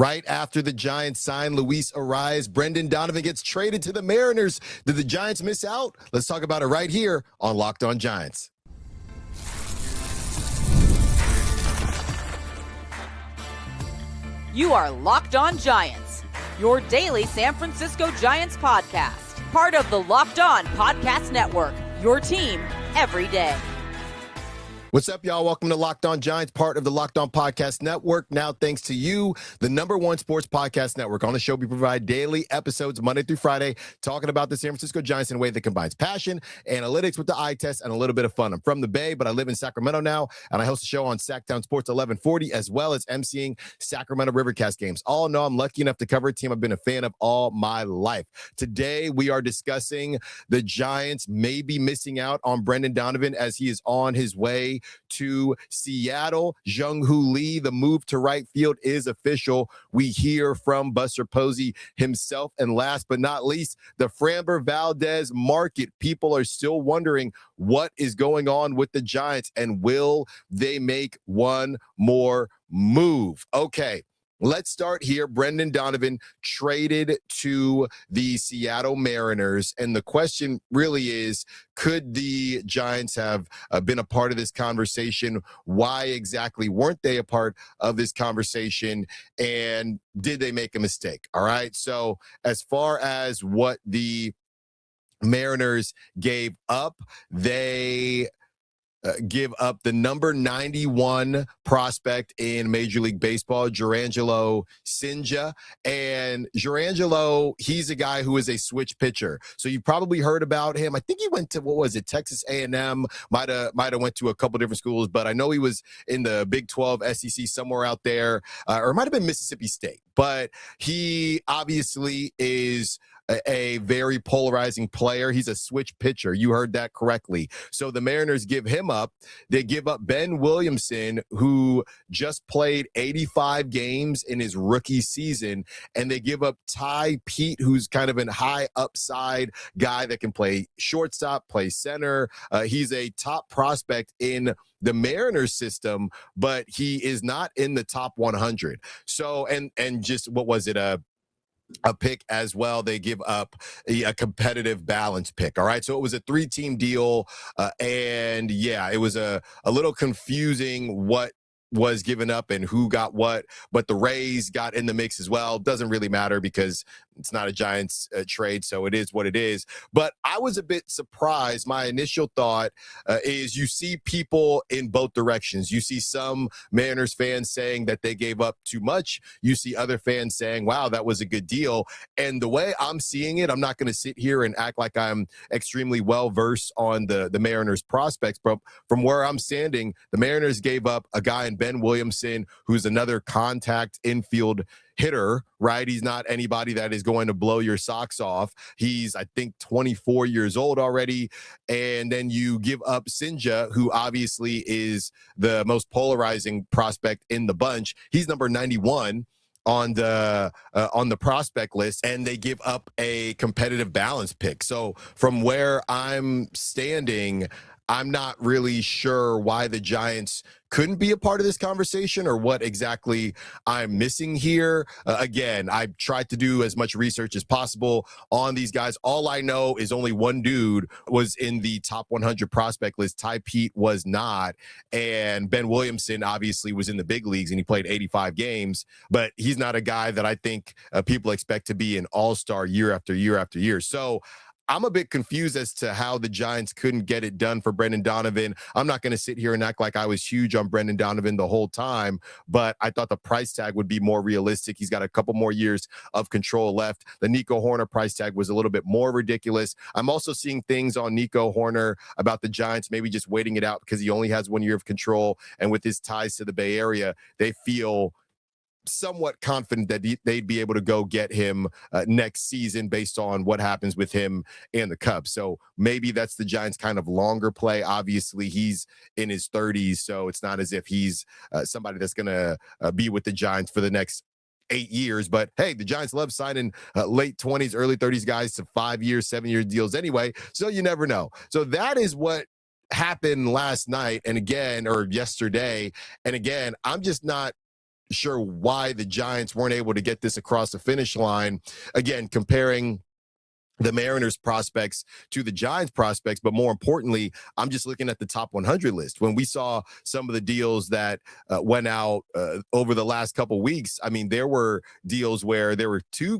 Right after the Giants sign Luis Arias, Brendan Donovan gets traded to the Mariners. Did the Giants miss out? Let's talk about it right here on Locked On Giants. You are Locked On Giants, your daily San Francisco Giants podcast. Part of the Locked On Podcast Network, your team every day. What's up, y'all? Welcome to Locked On Giants, part of the Locked On Podcast Network. Now, thanks to you, the #1 sports podcast network. On the show, we provide daily episodes Monday through Friday, talking about the San Francisco Giants in a way that combines passion, analytics with the eye test, and a little bit of fun. I'm from the Bay, but I live in Sacramento now, and I host a show on Sacktown Sports 1140, as well as emceeing Sacramento Rivercast games. All in all, I'm lucky enough to cover a team I've been a fan of all my life. Today, we are discussing the Giants maybe missing out on Brendan Donovan as he is on his way to Seattle. Jung Hoo Lee, the move to right field is official. We hear from Buster Posey himself. And last but not least, the Framber Valdez market. People are still wondering what is going on with the Giants and will they make one more move? Okay. Let's start here. Brendan Donovan traded to the Seattle Mariners. And the question really is, could the Giants have been a part of this conversation? Why exactly weren't they a part of this conversation? And did they make a mistake? All right. So as far as what the Mariners gave up, they give up the number 91 prospect in Major League Baseball, Jurrangelo Cijntje. And Jurrangelo, he's a guy who is a switch pitcher. So you probably heard about him. I think he went to, Texas A&M, might have went to a couple different schools, but I know he was in the Big 12 SEC somewhere out there, or it might have been Mississippi State. But he obviously is a very polarizing player. He's a switch pitcher. You heard that correctly. So the Mariners give him up. They give up Ben Williamson, who just played 85 games in his rookie season, and they give up Ty Pete, who's kind of a high upside guy that can play shortstop, play center. He's a top prospect in the Mariners system, but he is not in the top 100. So, and just, what was it? A pick as well. They give up a competitive balance pick. All right. So it was a 3-team deal. And yeah, it was a little confusing what was given up and who got what, but the Rays got in the mix as well. Doesn't really matter because it's not a Giants trade, so it is what it is. But I was a bit surprised. My initial thought is you see people in both directions. You see some Mariners fans saying that they gave up too much. You see other fans saying, wow, that was a good deal. And the way I'm seeing it, I'm not going to sit here and act like I'm extremely well-versed on the Mariners prospects, but from where I'm standing, the Mariners gave up a guy in Ben Williamson, who's another contact infield hitter, right? He's not anybody that is going to blow your socks off. He's, I think, 24 years old already. And then you give up Cijntje, who obviously is the most polarizing prospect in the bunch. He's number 91 on the prospect list, and they give up a competitive balance pick. So from where I'm standing, I'm not really sure why the Giants couldn't be a part of this conversation or what exactly I'm missing here. Again, I tried to do as much research as possible on these guys. All I know is only one dude was in the top 100 prospect list. Ty Pete was not. And Ben Williamson obviously was in the big leagues and he played 85 games, but he's not a guy that I think people expect to be an all-star year after year after year. So I'm a bit confused as to how the Giants couldn't get it done for Brendan Donovan. I'm not going to sit here and act like I was huge on Brendan Donovan the whole time, but I thought the price tag would be more realistic. He's got a couple more years of control left. The Nico Hoerner price tag was a little bit more ridiculous. I'm also seeing things on Nico Hoerner about the Giants maybe just waiting it out because he only has 1 year of control, and with his ties to the Bay Area, they feel somewhat confident that they'd be able to go get him next season based on what happens with him and the Cubs. So maybe that's the Giants' kind of longer play. Obviously, he's in his 30s, so it's not as if he's somebody that's going to be with the Giants for the next 8 years. But hey, the Giants love signing late 20s, early 30s guys to 5-year, 7-year deals anyway. So you never know. So that is what happened last night and again, or yesterday. And again, I'm just not sure why the Giants weren't able to get this across the finish line. Again, comparing the Mariners prospects to the Giants prospects, but more importantly, I'm just looking at the top 100 list. When we saw some of the deals that went out over the last couple weeks, I mean, there were deals where there were two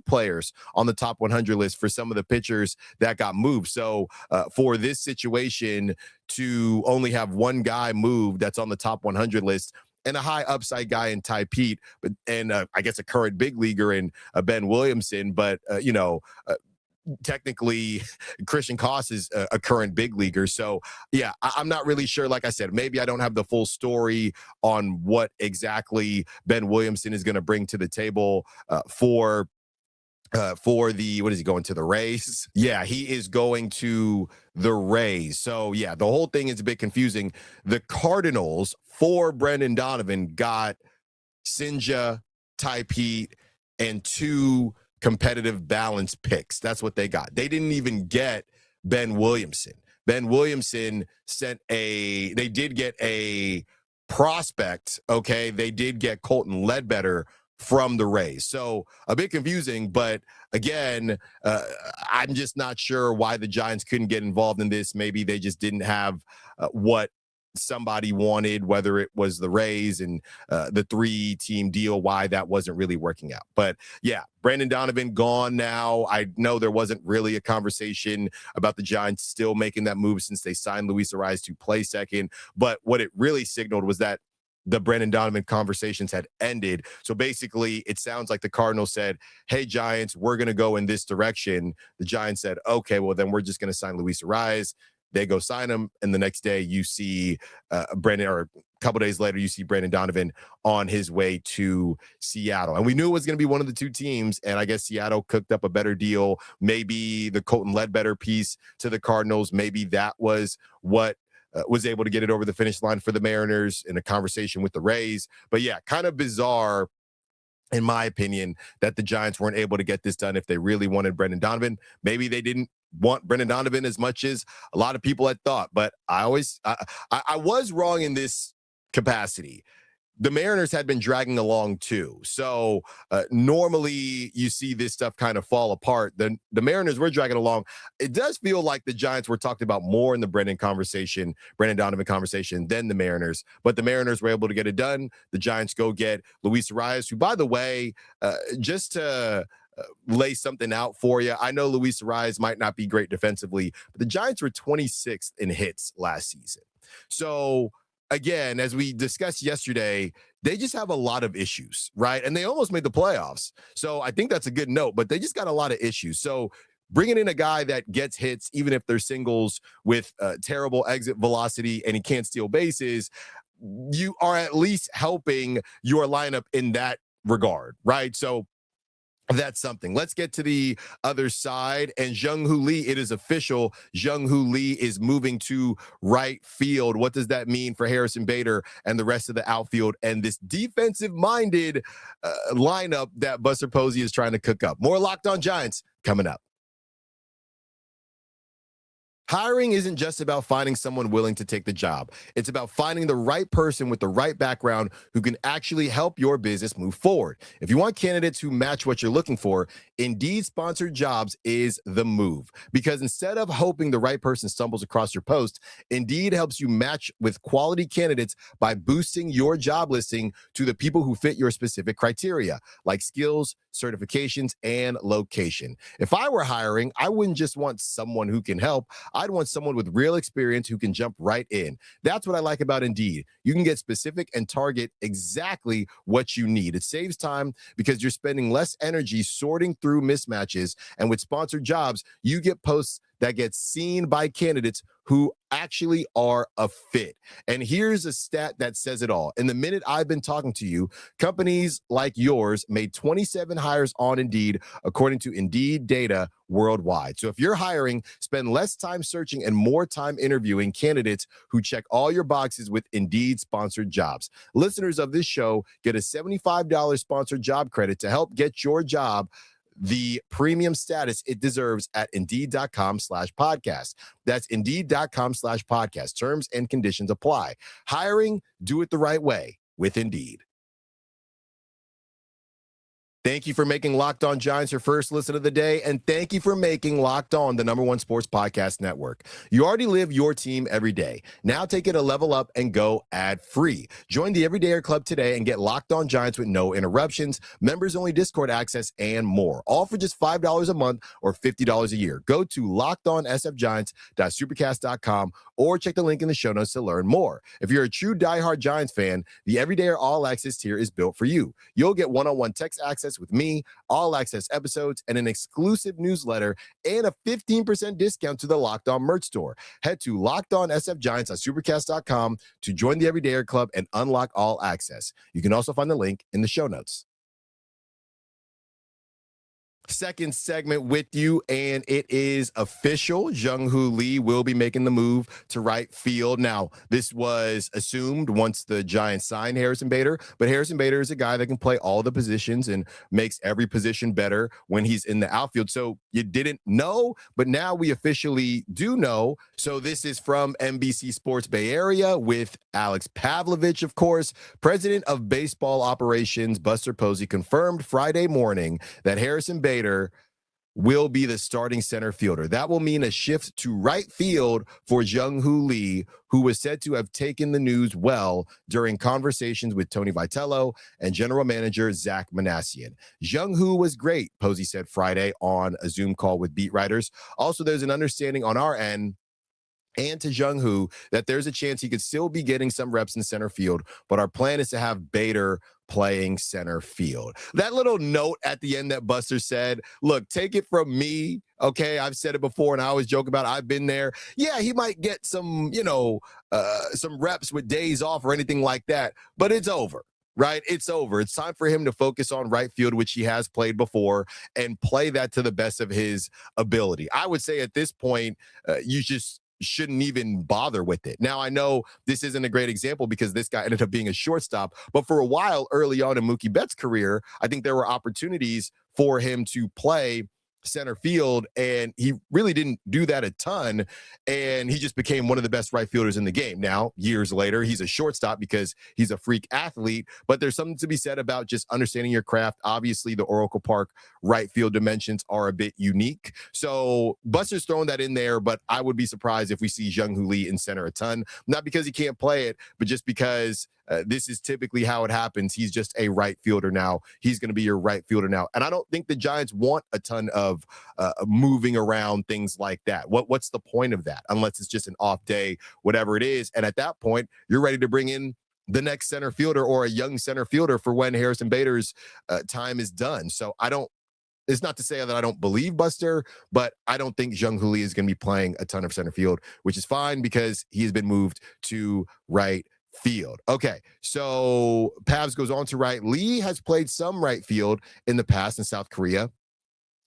players on the top 100 list for some of the pitchers that got moved. So for this situation to only have one guy moved that's on the top 100 list, and a high upside guy in Ty Pete, but I guess a current big leaguer in Ben Williamson, but technically Christian Koss is a current big leaguer. So yeah, I'm not really sure. Like I said, maybe I don't have the full story on what exactly Ben Williamson is going to bring to the table for the, what is he going to, the Rays? Yeah, he is going to the Rays. So yeah, the whole thing is a bit confusing. The Cardinals for Brendan Donovan got Sinja, Ty Pete, and two competitive balance picks. That's what they got. They didn't even get Ben Williamson. Ben Williamson they did get a prospect. Okay. They did get Colton Ledbetter from the Rays. So a bit confusing, but again, I'm just not sure why the Giants couldn't get involved in this. Maybe they just didn't have what somebody wanted, whether it was the Rays and the 3-team deal, why that wasn't really working out. But yeah, Brendan Donovan gone now. I know there wasn't really a conversation about the Giants still making that move since they signed Luis Ariz to play second. But what it really signaled was that the Brendan Donovan conversations had ended. So basically, it sounds like the Cardinals said, hey, Giants, we're going to go in this direction. The Giants said, okay, well, then we're just going to sign Luis Ariz. They go sign him, and the next day you see Brendan, or a couple days later, you see Brendan Donovan on his way to Seattle. And we knew it was going to be one of the two teams, and I guess Seattle cooked up a better deal. Maybe the Colton Ledbetter piece to the Cardinals, maybe that was what was able to get it over the finish line for the Mariners in a conversation with the Rays. But yeah, kind of bizarre, in my opinion, that the Giants weren't able to get this done if they really wanted Brendan Donovan. Maybe they didn't want Brendan Donovan as much as a lot of people had thought, but I was wrong in this capacity. The Mariners had been dragging along too. So normally you see this stuff kind of fall apart. The Mariners were dragging along. It does feel like the Giants were talked about more in the Brendan Donovan conversation than the Mariners, but the Mariners were able to get it done. The Giants go get Luis Ariz, who, by the way, just to lay something out for you, I know Luis Ariz might not be great defensively, but the Giants were 26th in hits last season. So again, as we discussed yesterday, they just have a lot of issues, right? And they almost made the playoffs. So I think that's a good note, but they just got a lot of issues. So bringing in a guy that gets hits, even if they're singles, with terrible exit velocity and he can't steal bases, you are at least helping your lineup in that regard, right? So that's something. Let's get to the other side. And Jung Hoo Lee, it is official. Jung Hoo Lee is moving to right field. What does that mean for Harrison Bader and the rest of the outfield and this defensive-minded lineup that Buster Posey is trying to cook up? More Locked On Giants coming up. Hiring isn't just about finding someone willing to take the job. It's about finding the right person with the right background who can actually help your business move forward. If you want candidates who match what you're looking for, Indeed Sponsored Jobs is the move. Because instead of hoping the right person stumbles across your post, Indeed helps you match with quality candidates by boosting your job listing to the people who fit your specific criteria, like skills, certifications, and location. If I were hiring, I wouldn't just want someone who can help. I'd want someone with real experience who can jump right in. That's what I like about Indeed. You can get specific and target exactly what you need. It saves time because you're spending less energy sorting through mismatches. And with sponsored jobs, you get posts that get seen by candidates who actually are a fit. And here's a stat that says it all. In the minute I've been talking to you, companies like yours made 27 hires on Indeed, according to Indeed data worldwide. So if you're hiring, spend less time searching and more time interviewing candidates who check all your boxes with Indeed Sponsored Jobs. Listeners of this show get a $75 sponsored job credit to help get your job the premium status it deserves at Indeed.com/podcast. That's Indeed.com/podcast. Terms and conditions apply. Hiring, do it the right way with Indeed. Thank you for making Locked On Giants your first listen of the day, and thank you for making Locked On the #1 sports podcast network. You already live your team every day. Now take it a level up and go ad-free. Join the Everydayer Club today and get Locked On Giants with no interruptions, members-only Discord access, and more. All for just $5 a month or $50 a year. Go to lockedonsfgiants.supercast.com or check the link in the show notes to learn more. If you're a true diehard Giants fan, the Everydayer All Access tier is built for you. You'll get one-on-one text access with me, all access episodes, and an exclusive newsletter, and a 15% discount to the Locked On merch store. Head to lockedonsfgiants.supercast.com to join the Everydayer Club and unlock all access. You can also find the link in the show notes. Second segment with you, and it is official. Jung Hoo Lee will be making the move to right field. Now, this was assumed once the Giants signed Harrison Bader, but Harrison Bader is a guy that can play all the positions and makes every position better when he's in the outfield. So you didn't know, but now we officially do know. So this is from NBC Sports Bay Area with Alex Pavlovich, of course. President of Baseball Operations Buster Posey confirmed Friday morning that Harrison Bader will be the starting center fielder. That will mean a shift to right field for Jung Hoo Lee, who was said to have taken the news well during conversations with Tony Vitello and general manager Zach Manassian. Jung Hoo was great, Posey said Friday on a Zoom call with beat writers. Also, there's an understanding on our end and to Jung Hoo that there's a chance he could still be getting some reps in center field, but our plan is to have Bader playing center field. That little note at the end that Buster said, look, take it from me. Okay, I've said it before and I always joke about it. I've been there. Yeah, he might get some, some reps with days off or anything like that, but it's over. Right? It's over. It's time for him to focus on right field, which he has played before, and play that to the best of his ability. I would say at this point, you just shouldn't even bother with it. Now, I know this isn't a great example because this guy ended up being a shortstop, but for a while early on in Mookie Betts' career, I think there were opportunities for him to play center field, and he really didn't do that a ton, and he just became one of the best right fielders in the game. Now, years later, he's a shortstop because he's a freak athlete, but there's something to be said about just understanding your craft. Obviously, the Oracle Park right field dimensions are a bit unique, so Buster's throwing that in there, but I would be surprised if we see Jung Hoo Lee in center a ton, not because he can't play it, but just because this is typically how it happens. He's just a right fielder now. He's going to be your right fielder now. And I don't think the Giants want a ton of moving around, things like that. What's the point of that? Unless it's just an off day, whatever it is. And at that point, you're ready to bring in the next center fielder or a young center fielder for when Harrison Bader's time is done. So it's not to say that I don't believe Buster, but I don't think Jung Hoo Lee is going to be playing a ton of center field, which is fine because he has been moved to right field. Okay, so Pavs goes on to write, Lee has played some right field in the past in South Korea,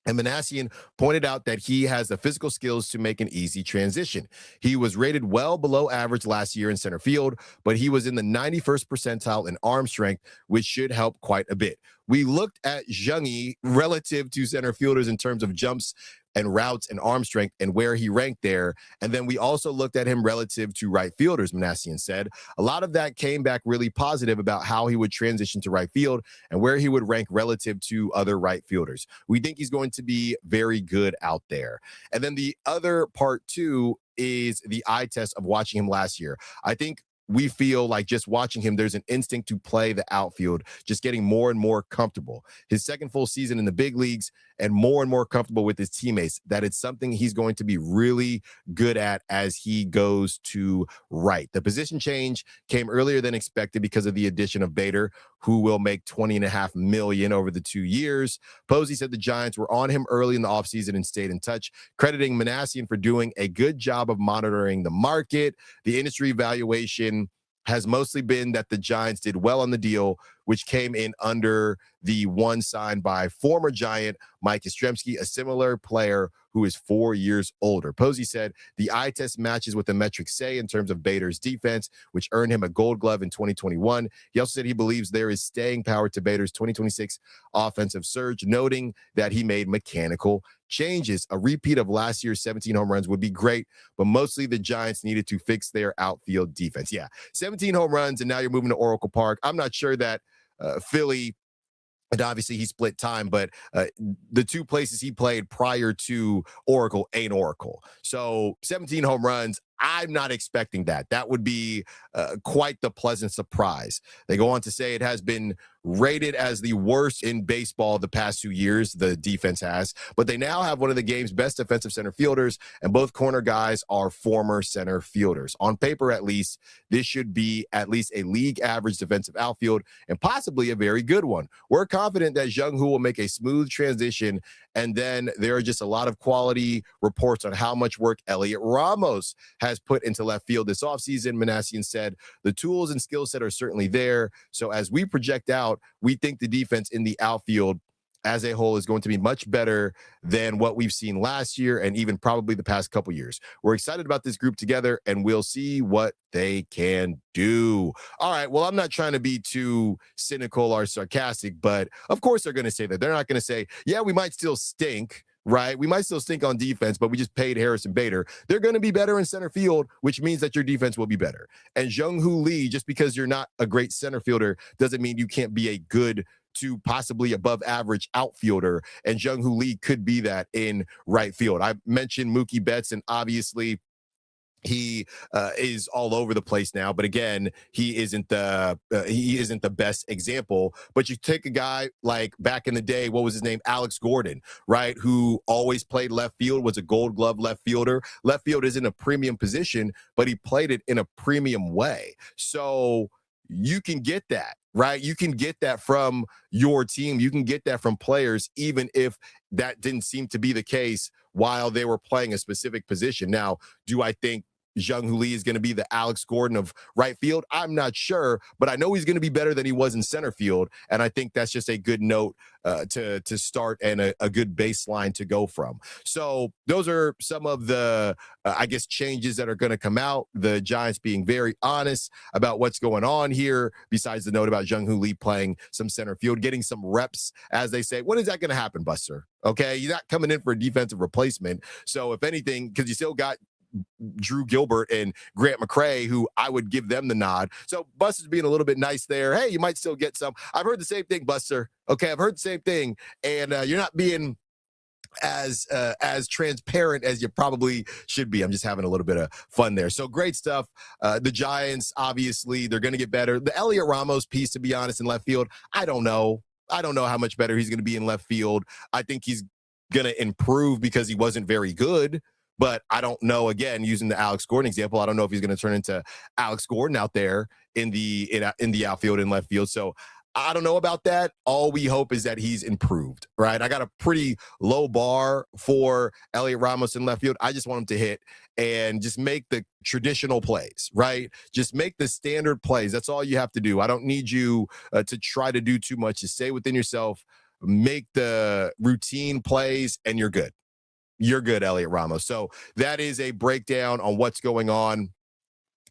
and Manassian pointed out that he has the physical skills to make an easy transition. He was rated well below average last year in center field, but he was in the 91st percentile in arm strength, which should help quite a bit. We looked at Jungie relative to center fielders in terms of jumps and routes and arm strength and where he ranked there. And then we also looked at him relative to right fielders, Manassian said. A lot of that came back really positive about how he would transition to right field and where he would rank relative to other right fielders. We think he's going to be very good out there. And then the other part too is the eye test of watching him last year. I think we feel like just watching him, there's an instinct to play the outfield, just getting more and more comfortable. His second full season in the big leagues and more comfortable with his teammates, that it's something he's going to be really good at as he goes to right. The position change came earlier than expected because of the addition of Bader, who will make $20.5 million over the 2 years. Posey said the Giants were on him early in the offseason and stayed in touch, crediting Manassian for doing a good job of monitoring the market. The industry valuation has mostly been that the Giants did well on the deal, which came in under the one signed by former Giant Mike Yastrzemski, a similar player who is 4 years older. Posey said the eye test matches what the metrics say in terms of Bader's defense, which earned him a Gold Glove in 2021. He also said he believes there is staying power to Bader's 2026 offensive surge, noting that he made mechanical changes. A repeat of last year's 17 home runs would be great, but mostly the Giants needed to fix their outfield defense. Yeah, 17 home runs, and now you're moving to Oracle Park. I'm not sure that Philly And obviously he split time, but the two places he played prior to Oracle ain't Oracle. So 17 home runs, I'm not expecting that. That would be quite the pleasant surprise. They go on to say it has been rated as the worst in baseball the past 2 years, the defense has, but they now have one of the game's best defensive center fielders, and both corner guys are former center fielders. On paper, at least, this should be at least a league average defensive outfield and possibly a very good one. We're confident that Jung Hoo will make a smooth transition, and then there are just a lot of quality reports on how much work Elliot Ramos has put into left field this offseason. Manassian said the tools and skill set are certainly there. So as we project out, we think the defense in the outfield as a whole is going to be much better than what we've seen last year and even probably the past couple years. We're excited about this group together, and we'll see what they can do. All right, well, I'm not trying to be too cynical or sarcastic, but of course they're going to say that. They're not going to say, yeah, we might still stink, right? We might still stink on defense, but we just paid Harrison Bader. They're going to be better in center field, which means that your defense will be better. And Jung Hoo Lee, just because you're not a great center fielder doesn't mean you can't be a good to possibly above average outfielder, and Jung Hoo Lee could be that in right field. I mentioned Mookie Betts, and obviously he is all over the place now, but again, he isn't the best example. But you take a guy like back in the day, what was his name? Alex Gordon, right? Who always played left field, was a Gold Glove left fielder. Left field isn't a premium position, but he played it in a premium way. So you can get that, right? You can get that from your team. You can get that from players, even if that didn't seem to be the case while they were playing a specific position. Now, do I think Jung Hoo Lee is going to be the Alex Gordon of right field? I'm not sure, but I know he's going to be better than he was in center field, and I think that's just a good note to start and a good baseline to go from. So those are some of the, I guess, changes that are going to come out. The Giants being very honest about what's going on here, besides the note about Jung Hoo Lee playing some center field, getting some reps, as they say. When is that going to happen, Buster? Okay, you're not coming in for a defensive replacement. So if anything, because you still got Drew Gilbert and Grant McCray, who I would give them the nod. So Buster's being a little bit nice there. Hey, you might still get some. I've heard the same thing, Buster. Okay, I've heard the same thing, and you're not being as transparent as you probably should be. I'm just having a little bit of fun there. So great stuff. The Giants, obviously, they're going to get better. The Elliot Ramos piece, to be honest, in left field, I don't know how much better he's going to be in left field. I think he's going to improve because he wasn't very good. But I don't know, again, using the Alex Gordon example, I don't know if he's going to turn into Alex Gordon out there in the outfield and left field. So I don't know about that. All we hope is that he's improved, right? I got a pretty low bar for Elliot Ramos in left field. I just want him to hit and just make the traditional plays, right? Just make the standard plays. That's all you have to do. I don't need you to try to do too much. Just stay within yourself, make the routine plays, and you're good. You're good, Elliot Ramos. So that is a breakdown on what's going on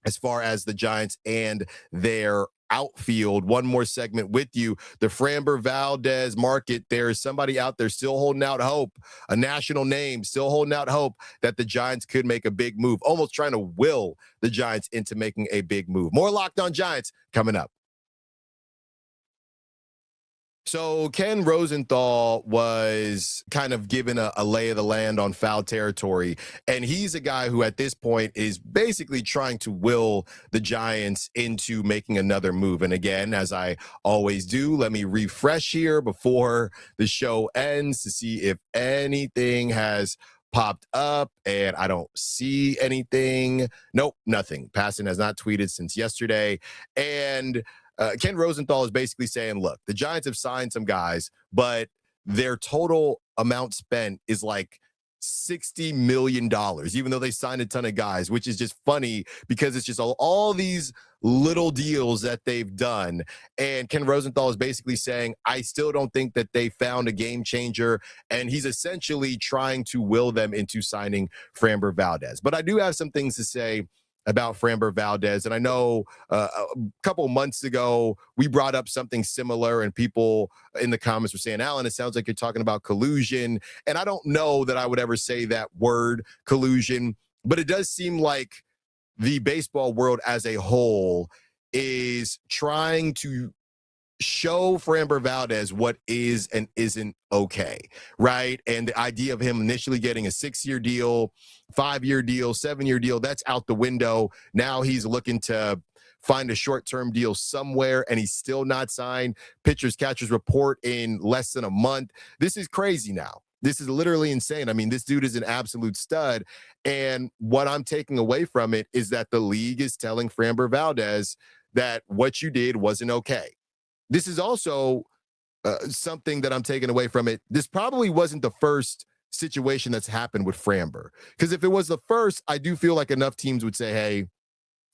as far as the Giants and their outfield. One more segment with you. The Framber Valdez market. There is somebody out there still holding out hope, a national name, still holding out hope that the Giants could make a big move, almost trying to will the Giants into making a big move. More Locked On Giants coming up. So Ken Rosenthal was kind of given a lay of the land on foul territory, and he's a guy who at this point is basically trying to will the Giants into making another move. And again, as I always do, let me refresh here before the show ends to see if anything has popped up, and I don't see anything. Nope, nothing. Passan has not tweeted since yesterday, and Ken Rosenthal is basically saying, look, the Giants have signed some guys, but their total amount spent is like $60 million, even though they signed a ton of guys, which is just funny because it's just all these little deals that they've done. And Ken Rosenthal is basically saying, I still don't think that they found a game changer. And he's essentially trying to will them into signing Framber Valdez. But I do have some things to say about Framber Valdez. And I know a couple months ago, we brought up something similar and people in the comments were saying, Alan, it sounds like you're talking about collusion. And I don't know that I would ever say that word, collusion, but it does seem like the baseball world as a whole is trying to show Framber Valdez what is and isn't okay, right? And the idea of him initially getting a 6-year deal, 5-year deal, 7-year deal, that's out the window. Now he's looking to find a short-term deal somewhere, and he's still not signed. Pitchers, catchers report in less than a month. This is crazy now. This is literally insane. I mean, this dude is an absolute stud. And what I'm taking away from it is that the league is telling Framber Valdez that what you did wasn't okay. This is also something that I'm taking away from it. This probably wasn't the first situation that's happened with Framber. Because if it was the first, I do feel like enough teams would say, hey,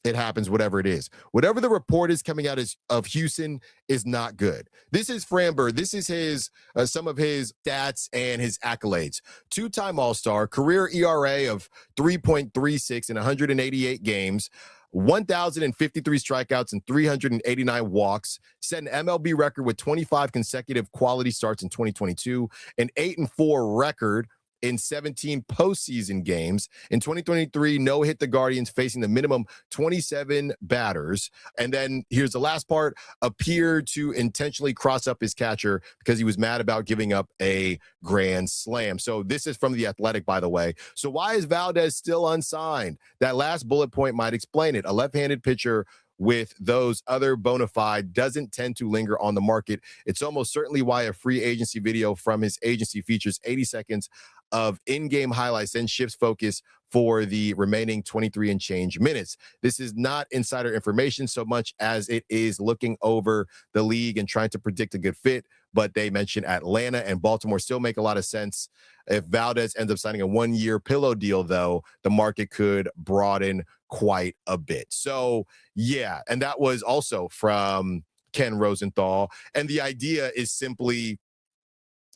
it happens, whatever it is. Whatever the report is coming out of Houston is not good. This is Framber. This is his some of his stats and his accolades. 2-time All-Star, career ERA of 3.36 in 188 games, 1,053 strikeouts and 389 walks, set an MLB record with 25 consecutive quality starts in 2022, an 8-4 record in 17 postseason games. In 2023, no hit the Guardians, facing the minimum 27 batters. And then here's the last part: appeared to intentionally cross up his catcher because he was mad about giving up a grand slam. So this is from The Athletic, by the way. So why is Valdez still unsigned? That last bullet point might explain it. A left-handed pitcher with those other bona fide doesn't tend to linger on the market. It's almost certainly why a free agency video from his agency features 80 seconds of in-game highlights and shifts focus for the remaining 23 and change minutes. This is not insider information so much as it is looking over the league and trying to predict a good fit. But they mention Atlanta and Baltimore still make a lot of sense. If Valdez ends up signing a 1-year pillow deal, though, the market could broaden quite a bit. So, yeah, and that was also from Ken Rosenthal. And the idea is simply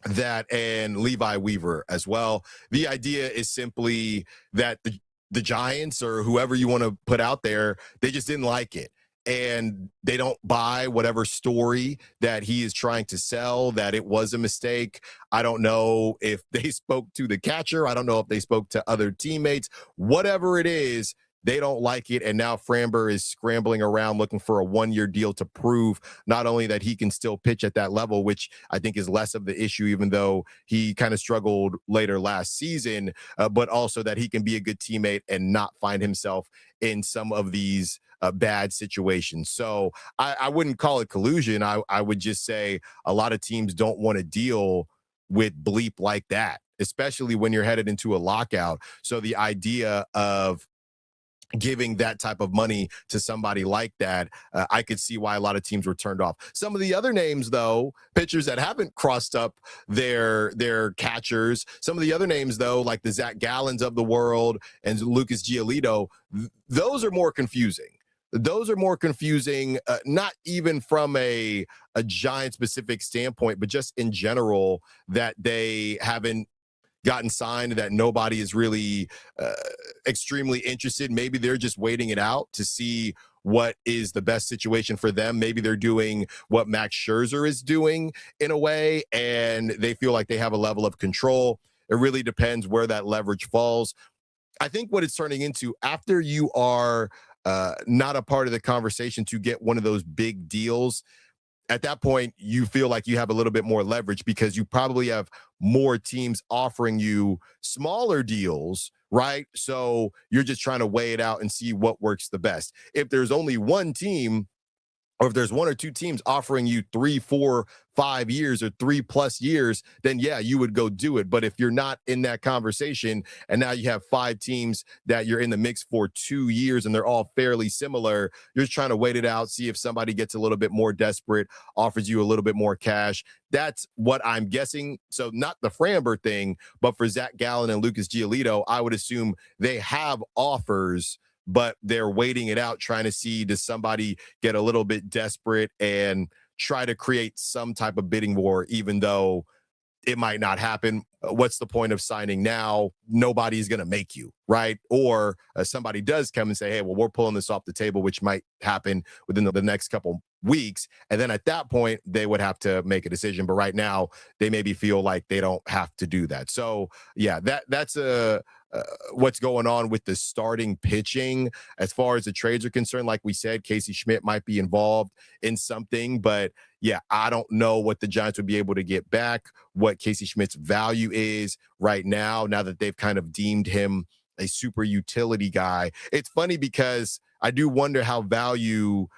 that, and Levi Weaver as well. The idea is simply that the Giants, or whoever you want to put out there, they just didn't like it. And they don't buy whatever story that he is trying to sell, that it was a mistake. I don't know if they spoke to the catcher. I don't know if they spoke to other teammates. Whatever it is, they don't like it. And now Framber is scrambling around looking for a 1-year deal to prove not only that he can still pitch at that level, which I think is less of the issue, even though he kind of struggled later last season, but also that he can be a good teammate and not find himself in some of these bad situations. So I wouldn't call it collusion. I would just say a lot of teams don't want to deal with bleep like that, especially when you're headed into a lockout. So the idea of giving that type of money to somebody like that, I could see why a lot of teams were turned off. Some of the other names, though, pitchers that haven't crossed up their catchers, some of the other names, though, like the Zach Gallons of the world and Lucas Giolito, those are more confusing. Those are more confusing, not even from a Giant-specific standpoint, but just in general, that they haven't gotten signed, that nobody is really extremely interested. Maybe they're just waiting it out to see what is the best situation for them. Maybe they're doing what Max Scherzer is doing in a way, and they feel like they have a level of control. It really depends where that leverage falls. I think what it's turning into, after you are not a part of the conversation to get one of those big deals, at that point, you feel like you have a little bit more leverage because you probably have more teams offering you smaller deals, right? So you're just trying to weigh it out and see what works the best. If there's only one team, or if there's 1 or 2 teams offering you 3, 4, 5 years or 3+ years, then yeah, you would go do it. But if you're not in that conversation and now you have 5 teams that you're in the mix for 2 years and they're all fairly similar, you're just trying to wait it out, see if somebody gets a little bit more desperate, offers you a little bit more cash. That's what I'm guessing. So not the Framber thing, but for Zach Gallen and Lucas Giolito, I would assume they have offers, but they're waiting it out, trying to see, does somebody get a little bit desperate and try to create some type of bidding war, even though it might not happen. What's the point of signing now? Nobody's going to make you, right? Or somebody does come and say, hey, well, we're pulling this off the table, which might happen within the next couple weeks. And then at that point, they would have to make a decision. But right now, they maybe feel like they don't have to do that. So yeah, that's a what's going on with the starting pitching as far as the trades are concerned. Like we said, Casey Schmidt might be involved in something, but yeah, I don't know what the Giants would be able to get back, what Casey Schmidt's value is right now that they've kind of deemed him a super utility guy. It's funny because I do wonder how value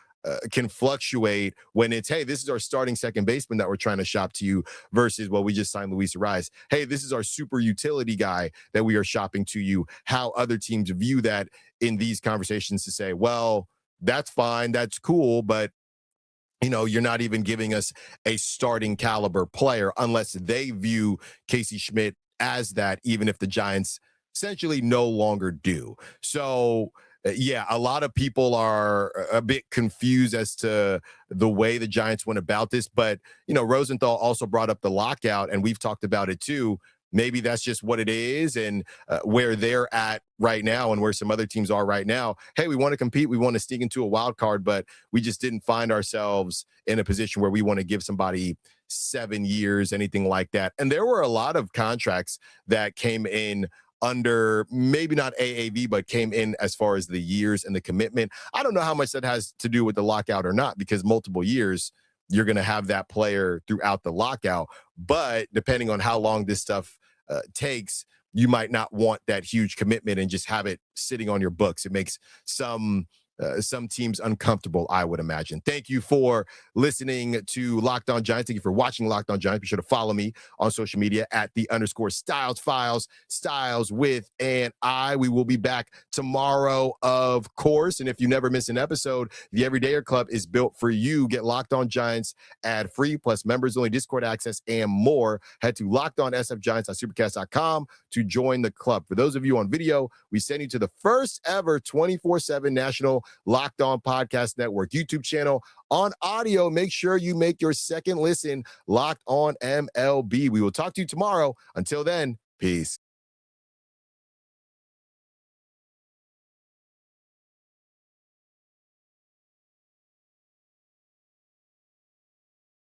can fluctuate when it's, hey, this is our starting second baseman that we're trying to shop to you, versus, well, we just signed Luis Ariz. Hey, this is our super utility guy that we are shopping to you. How other teams view that in these conversations to say, well, that's fine, that's cool, but you're not even giving us a starting caliber player unless they view Casey Schmidt as that, even if the Giants essentially no longer do. So yeah, a lot of people are a bit confused as to the way the Giants went about this. But, Rosenthal also brought up the lockout, and we've talked about it too. Maybe that's just what it is, and where they're at right now and where some other teams are right now. Hey, we want to compete. We want to sneak into a wild card, but we just didn't find ourselves in a position where we want to give somebody 7 years, anything like that. And there were a lot of contracts that came in under maybe not AAV, but came in as far as the years and the commitment. I don't know how much that has to do with the lockout or not, because multiple years, you're going to have that player throughout the lockout. But depending on how long this stuff takes, you might not want that huge commitment and just have it sitting on your books. It makes some teams uncomfortable, I would imagine. Thank you for listening to Locked On Giants. Thank you for watching Locked On Giants. Be sure to follow me on social media at @_Styles Files, Styles with an I. We will be back tomorrow, of course. And if you never miss an episode, the Everydayer Club is built for you. Get Locked On Giants ad-free, plus members-only Discord access and more. Head to LockedOnSFGiants.supercast.com to join the club. For those of you on video, we send you to the first ever 24/7 national Locked On Podcast Network YouTube channel. On audio, make sure you make your second listen Locked On MLB. We will talk to you tomorrow. Until then, peace.